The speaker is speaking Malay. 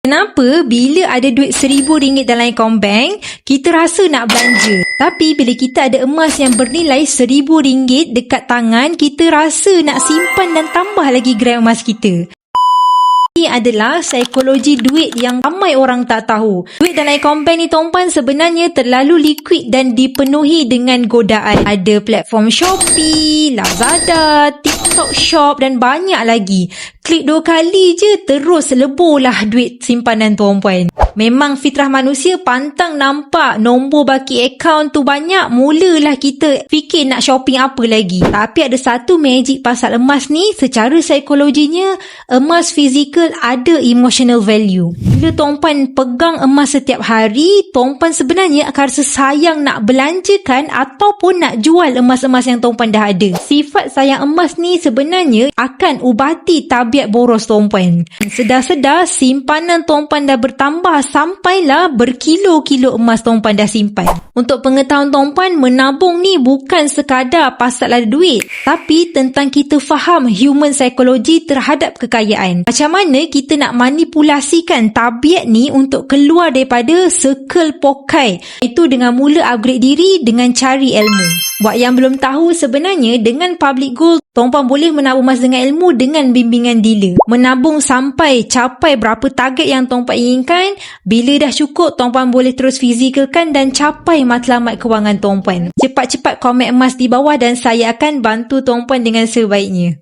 Kenapa bila ada duit RM1,000 dalam akaun bank, kita rasa nak belanja. Tapi bila kita ada emas yang bernilai RM1,000 dekat tangan, kita rasa nak simpan dan tambah lagi gram emas kita. Ini adalah psikologi duit yang ramai orang tak tahu. Duit dalam akaun bank ni tuan-puan sebenarnya terlalu liquid dan dipenuhi dengan godaan. Ada platform Shopee, Lazada, TikTok Shop dan banyak lagi. Klik 2 kali je terus leburlah duit simpanan tuan-puan. Memang fitrah manusia pantang nampak nombor baki akaun tu banyak, mulalah kita fikir nak shopping apa lagi. Tapi ada satu magic pasal emas ni, secara psikologinya emas fizikal ada emotional value. Bila tuan-puan pegang emas setiap hari, tuan-puan sebenarnya akan rasa sayang nak belanjakan ataupun nak jual emas-emas yang tuan-puan dah ada. Sifat sayang emas ni sebenarnya akan ubati tabiat boros tuan-puan. Sedar-sedar simpanan tuan-puan dah bertambah sampailah berkilo-kilo emas tuan-puan dah simpan. Untuk pengetahuan tuan-puan, menabung ni bukan sekadar pasal ada duit, tapi tentang kita faham human psychology terhadap kekayaan. Macam mana kita nak manipulasikan tabiat ni untuk keluar daripada circle pokai. Itu dengan mula upgrade diri dengan cari ilmu. Buat yang belum tahu, sebenarnya dengan public goal, tuan-puan boleh menabung emas dengan ilmu dengan bimbingan dealer. Menabung sampai capai berapa target yang tuan-puan inginkan. Bila dah cukup, tuan-puan boleh terus fizikalkan dan capai matlamat kewangan tuan-puan. Cepat-cepat komen emas di bawah dan saya akan bantu tuan-puan dengan sebaiknya.